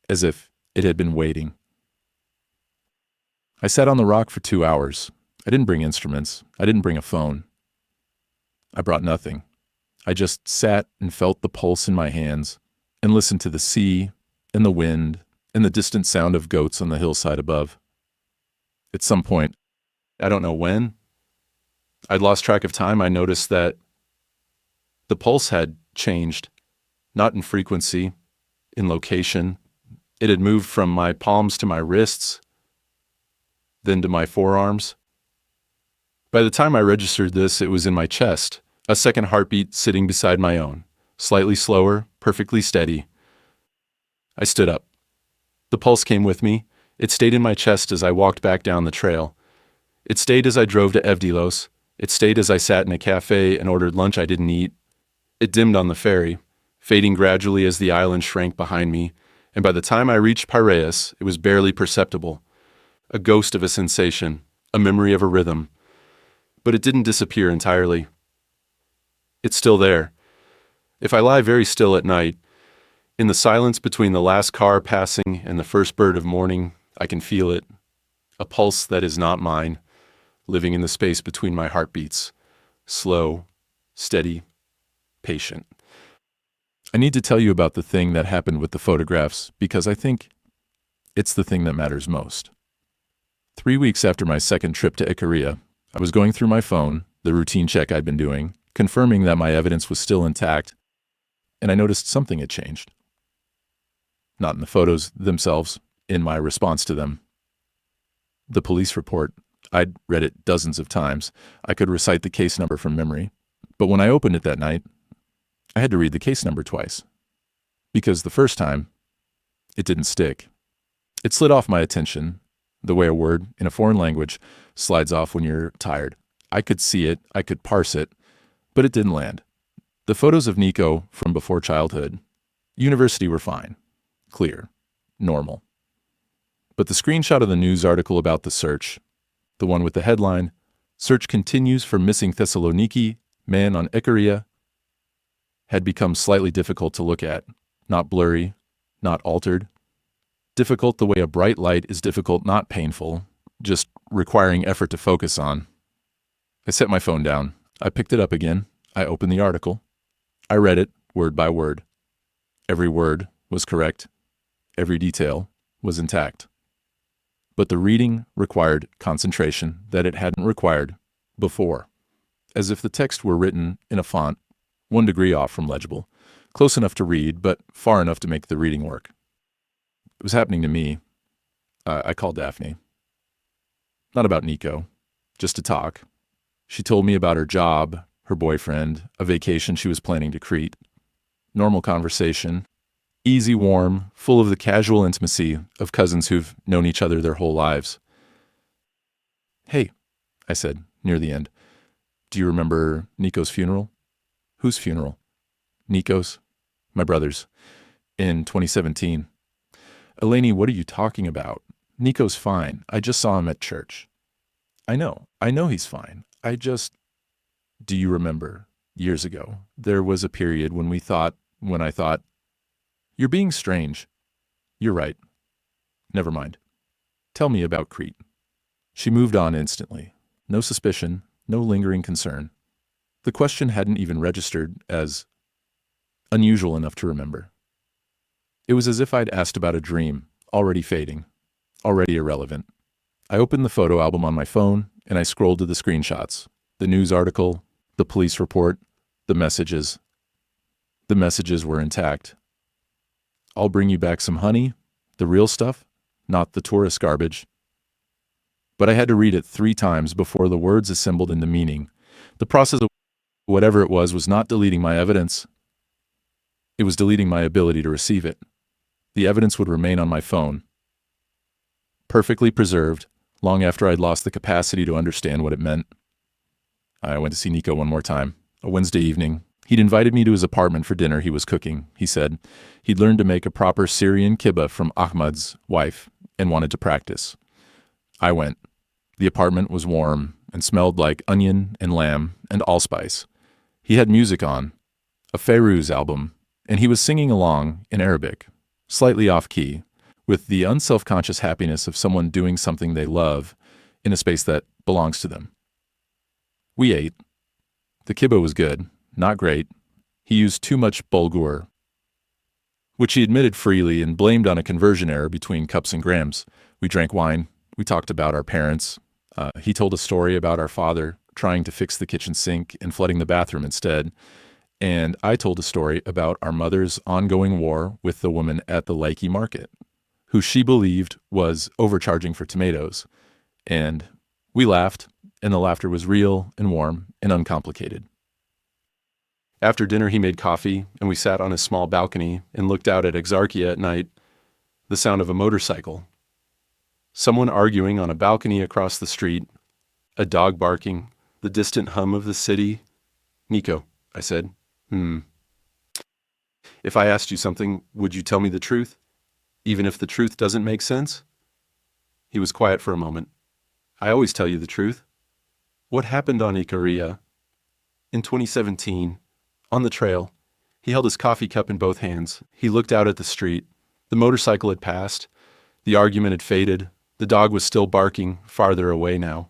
as if it had been waiting. I sat on the rock for 2 hours. I didn't bring instruments. I didn't bring a phone. I brought nothing. I just sat and felt the pulse in my hands and listened to the sea and the wind and the distant sound of goats on the hillside above. At some point, I don't know when, I'd lost track of time. I noticed that the pulse had changed, not in frequency, in location. It had moved from my palms to my wrists, then to my forearms. By the time I registered this, it was in my chest, a second heartbeat sitting beside my own, slightly slower, perfectly steady. I stood up. The pulse came with me. It stayed in my chest as I walked back down the trail. It stayed as I drove to Evdilos. It stayed as I sat in a cafe and ordered lunch I didn't eat. It dimmed on the ferry, fading gradually as the island shrank behind me, and by the time I reached Piraeus, it was barely perceptible. A ghost of a sensation, a memory of a rhythm. But it didn't disappear entirely. It's still there. If I lie very still at night, in the silence between the last car passing and the first bird of morning, I can feel it. A pulse that is not mine, living in the space between my heartbeats. Slow, steady, patient. I need to tell you about the thing that happened with the photographs because I think it's the thing that matters most. 3 weeks after my second trip to Ikaria, I was going through my phone, the routine check I'd been doing, confirming that my evidence was still intact, and I noticed something had changed. Not in the photos themselves, in my response to them. The police report, I'd read it dozens of times. I could recite the case number from memory. But when I opened it that night, I had to read the case number twice. Because the first time, it didn't stick. It slid off my attention, the way a word in a foreign language slides off when you're tired. I could see it, I could parse it, but it didn't land. The photos of Nico from before childhood, university were fine, clear, normal. But the screenshot of the news article about the search, the one with the headline, "Search continues for missing Thessaloniki man on Ikaria," had become slightly difficult to look at, not blurry, not altered. Difficult the way a bright light is difficult, not painful, just requiring effort to focus on. I set my phone down. I picked it up again. I opened the article. I read it word by word. Every word was correct. Every detail was intact. But the reading required concentration that it hadn't required before, as if the text were written in a font 1 degree off from legible, close enough to read, but far enough to make the reading work. It was happening to me. I called Daphne. Not about Nico, just to talk. She told me about her job, her boyfriend, a vacation she was planning to Crete. Normal conversation. Easy, warm, full of the casual intimacy of cousins who've known each other their whole lives. "Hey," I said, near the end, "do you remember Nico's funeral?" "Whose funeral?" "Nico's. My brother's. In 2017. "Eleni, what are you talking about? Nico's fine. I just saw him at church." I know he's fine. Do you remember, years ago, there was a period when I thought, you're being strange. You're right. Never mind. Tell me about Crete." She moved on instantly. No suspicion, no lingering concern. The question hadn't even registered as unusual enough to remember. It was as if I'd asked about a dream, already fading, already irrelevant. I opened the photo album on my phone, and I scrolled to the screenshots. The news article, the police report, the messages. The messages were intact. I'll bring you back some honey, the real stuff, not the tourist garbage. But I had to read it 3 times before the words assembled into meaning. The process of whatever it was not deleting my evidence. It was deleting my ability to receive it. The evidence would remain on my phone, perfectly preserved, long after I'd lost the capacity to understand what it meant. I went to see Nico one more time, a Wednesday evening. He'd invited me to his apartment for dinner he was cooking, he said. He'd learned to make a proper Syrian kibbeh from Ahmad's wife and wanted to practice. I went. The apartment was warm and smelled like onion and lamb and allspice. He had music on, a Fairuz album, and he was singing along in Arabic, slightly off-key, with the unself-conscious happiness of someone doing something they love in a space that belongs to them. We ate. The kibbeh was good, not great. He used too much bulgur, which he admitted freely and blamed on a conversion error between cups and grams. We drank wine. We talked about our parents. He told a story about our father trying to fix the kitchen sink and flooding the bathroom instead. And I told a story about our mother's ongoing war with the woman at the Lakey market, who she believed was overcharging for tomatoes. And we laughed, and the laughter was real and warm and uncomplicated. After dinner, he made coffee, and we sat on a small balcony and looked out at Exarchia at night, the sound of a motorcycle. Someone arguing on a balcony across the street, a dog barking, the distant hum of the city. Nico, I said. If I asked you something, would you tell me the truth? Even if the truth doesn't make sense? He was quiet for a moment. I always tell you the truth. What happened on Ikaria? In 2017, on the trail, he held his coffee cup in both hands. He looked out at the street. The motorcycle had passed. The argument had faded. The dog was still barking, farther away now.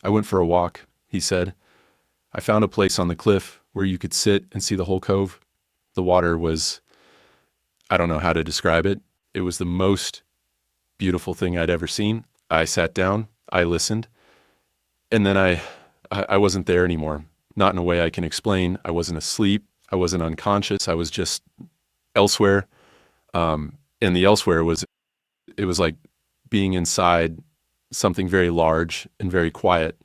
I went for a walk, he said. I found a place on the cliff where you could sit and see the whole cove. The water was, I don't know how to describe it. It was the most beautiful thing I'd ever seen. I sat down, I listened, and then I wasn't there anymore. Not in a way I can explain. I wasn't asleep. I wasn't unconscious. I was just elsewhere. And the elsewhere was like being inside something very large and very quiet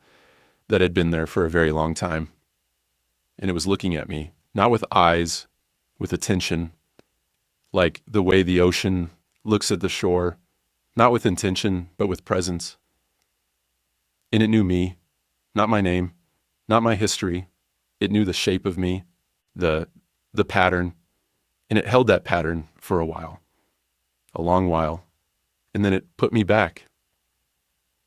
that had been there for a very long time. And it was looking at me, not with eyes, with attention, like the way the ocean looks at the shore, not with intention, but with presence. And it knew me, not my name, not my history. It knew the shape of me, the pattern, and it held that pattern for a while, a long while, and then it put me back.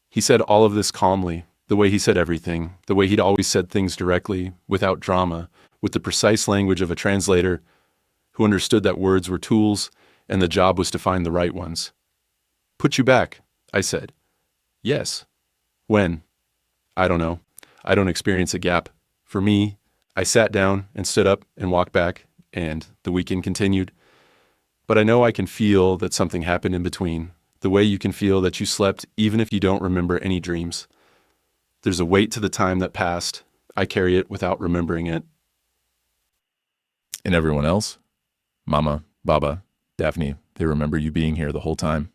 He said all of this calmly, the way he said everything, the way he'd always said things directly, without drama, with the precise language of a translator who understood that words were tools and the job was to find the right ones. Put you back, I said. Yes. When? I don't know. I don't experience a gap. For me, I sat down and stood up and walked back, and the weekend continued. But I know I can feel that something happened in between, the way you can feel that you slept even if you don't remember any dreams. There's a weight to the time that passed. I carry it without remembering it. And everyone else? Mama, Baba, Daphne, they remember you being here the whole time?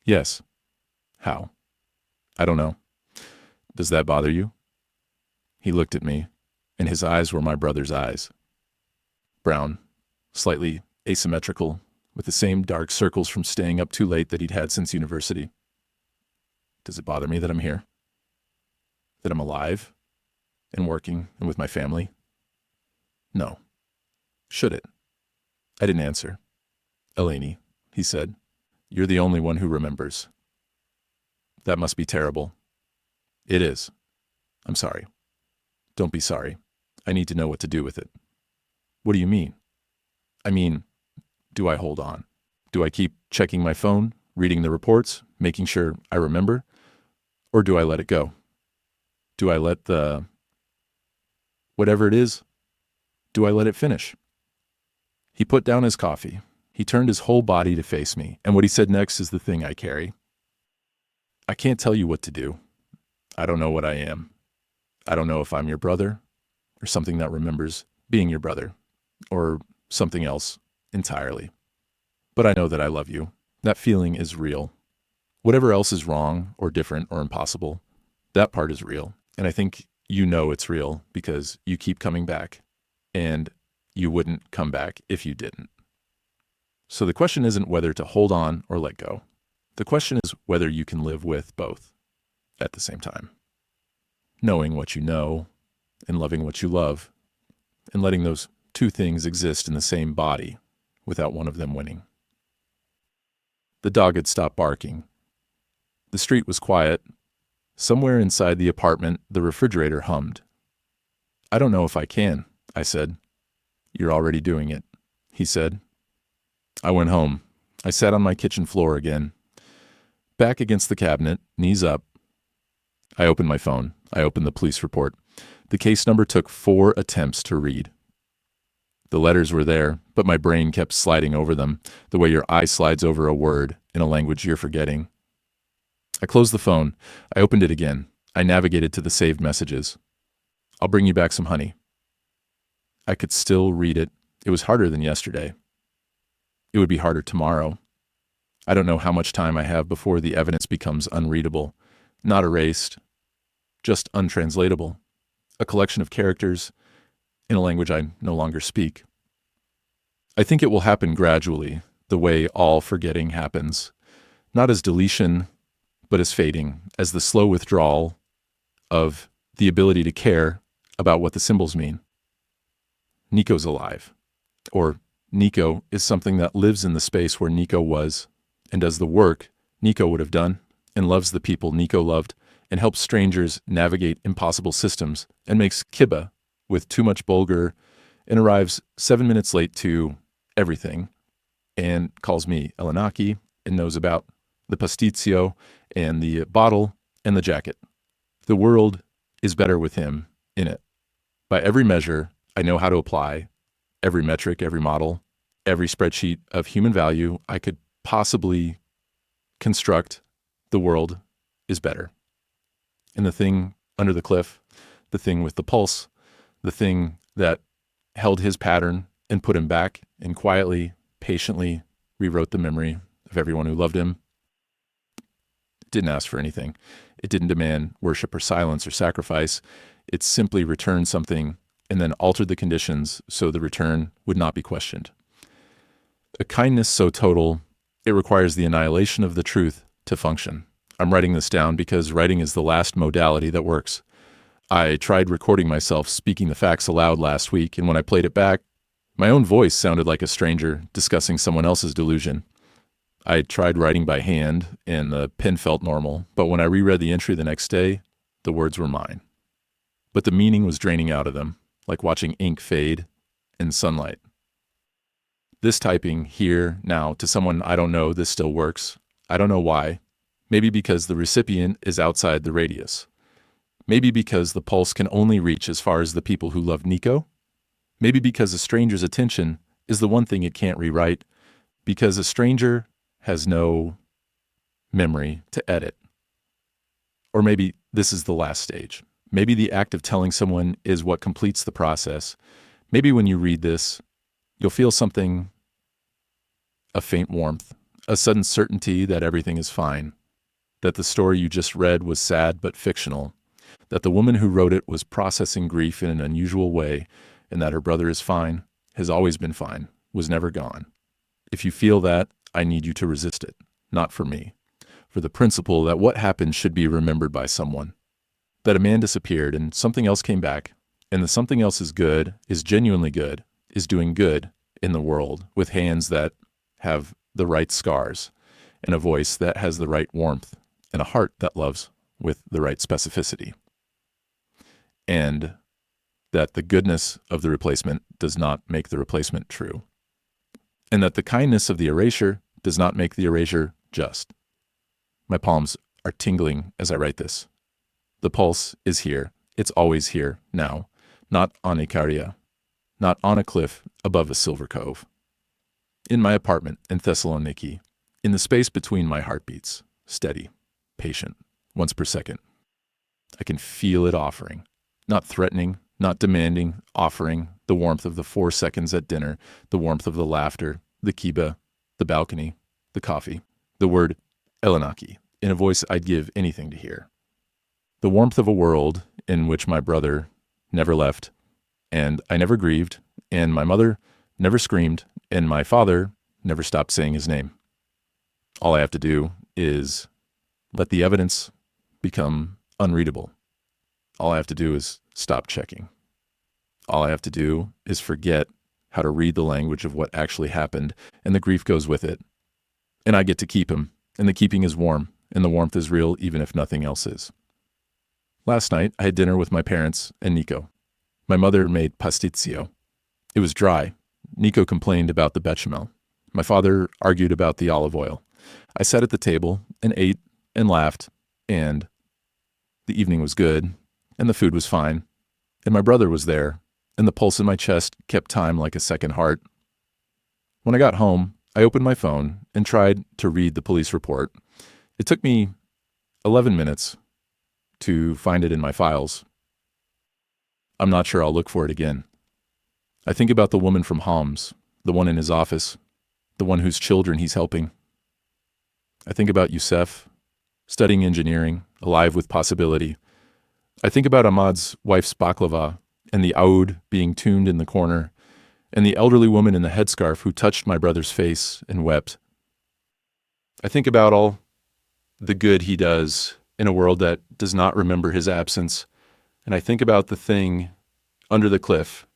Yes. How? I don't know. Does that bother you? He looked at me, and his eyes were my brother's eyes. Brown, slightly asymmetrical, with the same dark circles from staying up too late that he'd had since university. Does it bother me that I'm here? That I'm alive and working and with my family? No. Should it? I didn't answer. Eleni, he said, you're the only one who remembers. That must be terrible. It is. I'm sorry. Don't be sorry. I need to know what to do with it. What do you mean? I mean, do I hold on? Do I keep checking my phone, reading the reports, making sure I remember? Or do I let it go? Do I let whatever it is, do I let it finish? He put down his coffee. He turned his whole body to face me, and what he said next is the thing I carry. I can't tell you what to do. I don't know what I am. I don't know if I'm your brother, or something that remembers being your brother, or something else entirely. But I know that I love you. That feeling is real. Whatever else is wrong, or different, or impossible, that part is real. And I think you know it's real because you keep coming back, and you wouldn't come back if you didn't. So the question isn't whether to hold on or let go. The question is whether you can live with both at the same time. Knowing what you know and loving what you love, and letting those two things exist in the same body without one of them winning. The dog had stopped barking. The street was quiet. Somewhere inside the apartment, the refrigerator hummed. I don't know if I can, I said. You're already doing it, he said. I went home. I sat on my kitchen floor again. Back against the cabinet, knees up. I opened my phone. I opened the police report. The case number took 4 attempts to read. The letters were there, but my brain kept sliding over them, the way your eye slides over a word in a language you're forgetting. I closed the phone. I opened it again. I navigated to the saved messages. I'll bring you back some honey. I could still read it. It was harder than yesterday. It would be harder tomorrow. I don't know how much time I have before the evidence becomes unreadable, not erased, just untranslatable, a collection of characters in a language I no longer speak. I think it will happen gradually, the way all forgetting happens, not as deletion, but as fading, as the slow withdrawal of the ability to care about what the symbols mean. Nico's alive, or Nico is something that lives in the space where Nico was and does the work Nico would have done and loves the people Nico loved and helps strangers navigate impossible systems and makes kibbeh with too much bulgur and arrives 7 minutes late to everything and calls me Elenaki and knows about the pasticcio and the bottle and the jacket. The world is better with him in it. By every measure, I know how to apply every metric, every model, every spreadsheet of human value I could possibly construct. The world is better. And the thing under the cliff, the thing with the pulse, the thing that held his pattern and put him back and quietly, patiently rewrote the memory of everyone who loved him, didn't ask for anything. It didn't demand worship or silence or sacrifice. It simply returned something and then altered the conditions so the return would not be questioned. A kindness so total, it requires the annihilation of the truth to function. I'm writing this down because writing is the last modality that works. I tried recording myself speaking the facts aloud last week, and when I played it back, my own voice sounded like a stranger discussing someone else's delusion. I tried writing by hand, and the pen felt normal, but when I reread the entry the next day, the words were mine. But the meaning was draining out of them, like watching ink fade in sunlight. This typing here, now, to someone I don't know, this still works. I don't know why. Maybe because the recipient is outside the radius. Maybe because the pulse can only reach as far as the people who love Nico. Maybe because a stranger's attention is the one thing it can't rewrite, because a stranger has no memory to edit. Or maybe this is the last stage. Maybe the act of telling someone is what completes the process. Maybe when you read this, you'll feel something, a faint warmth, a sudden certainty that everything is fine, that the story you just read was sad but fictional, that the woman who wrote it was processing grief in an unusual way, and that her brother is fine, has always been fine, was never gone. If you feel that, I need you to resist it, not for me, for the principle that what happened should be remembered by someone, that a man disappeared and something else came back, and the something else is good, is genuinely good, is doing good in the world, with hands that have the right scars, and a voice that has the right warmth, and a heart that loves with the right specificity. And that the goodness of the replacement does not make the replacement true. And that the kindness of the erasure does not make the erasure just. My palms are tingling as I write this. The pulse is here. It's always here, now. Not on Icaria. Not on a cliff above a silver cove. In my apartment in Thessaloniki. In the space between my heartbeats. Steady. Patient. Once per second. I can feel it offering. Not threatening, not demanding, offering the warmth of the 4 seconds at dinner, the warmth of the laughter, the kiba, the balcony, the coffee, the word Elenaki, in a voice I'd give anything to hear. The warmth of a world in which my brother never left, and I never grieved, and my mother never screamed, and my father never stopped saying his name. All I have to do is let the evidence become unreadable. All I have to do is stop checking. All I have to do is forget how to read the language of what actually happened, and the grief goes with it. And I get to keep him, and the keeping is warm, and the warmth is real even if nothing else is. Last night, I had dinner with my parents and Nico. My mother made pastizio. It was dry. Nico complained about the bechamel. My father argued about the olive oil. I sat at the table and ate and laughed, and the evening was good, and the food was fine, and my brother was there, and the pulse in my chest kept time like a second heart. When I got home, I opened my phone and tried to read the police report. It took me 11 minutes to find it in my files. I'm not sure I'll look for it again. I think about the woman from Homs, the one in his office, the one whose children he's helping. I think about Youssef, studying engineering, alive with possibility. I think about Ahmad's wife's baklava and the oud being tuned in the corner, and the elderly woman in the headscarf who touched my brother's face and wept. I think about all the good he does in a world that does not remember his absence, and I think about the thing under the cliff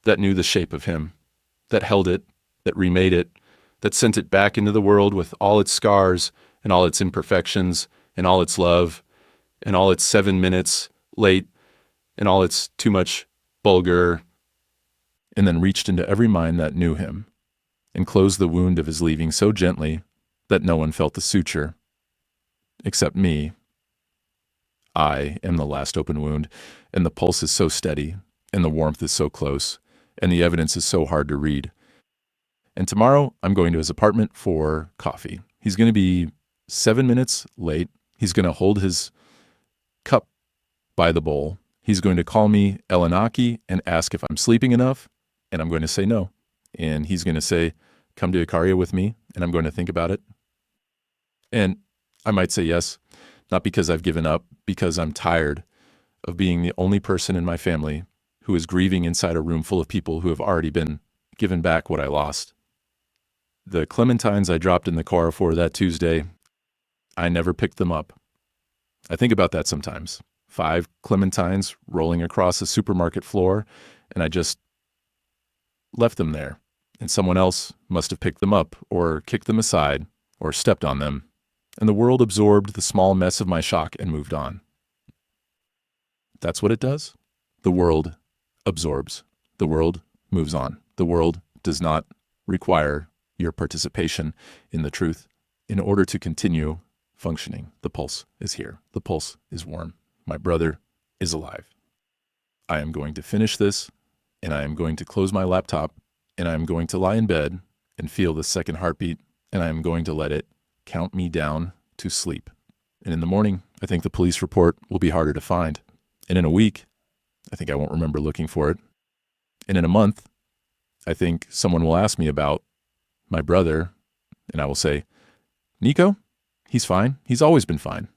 that knew the shape of him, that held it, that remade it, that sent it back into the world with all its scars and all its imperfections and all its love and all its 7 minutes late and all its too much bulgur, and then reached into every mind that knew him and closed the wound of his leaving so gently that no one felt the suture, except me. I am the last open wound, and the pulse is so steady, and the warmth is so close, and the evidence is so hard to read. And tomorrow, I'm going to his apartment for coffee. He's going to be 7 minutes late. He's going to hold his cup by the bowl. He's going to call me Elenaki and ask if I'm sleeping enough, and I'm going to say no. And he's going to say, come to Icaria with me, and I'm going to think about it. And I might say yes, not because I've given up, because I'm tired of being the only person in my family who is grieving inside a room full of people who have already been given back what I lost. The clementines I dropped in the car for that Tuesday, I never picked them up. I think about that sometimes. 5 clementines rolling across a supermarket floor, and I just left them there. And someone else must have picked them up, or kicked them aside, or stepped on them. And the world absorbed the small mess of my shock and moved on. That's what it does. The world absorbs. The world moves on. The world does not require your participation in the truth in order to continue functioning. The pulse is here. The pulse is warm. My brother is alive. I am going to finish this, and I am going to close my laptop, and I am going to lie in bed and feel the second heartbeat, and I am going to let it count me down to sleep. And in the morning, I think the police report will be harder to find. And in a week, I think I won't remember looking for it. And in a month, I think someone will ask me about my brother, and I will say, Nico, he's fine. He's always been fine.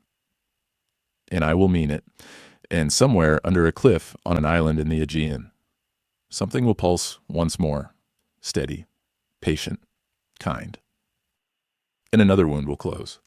And I will mean it. And somewhere under a cliff on an island in the Aegean, something will pulse once more, steady, patient, kind. And another wound will close.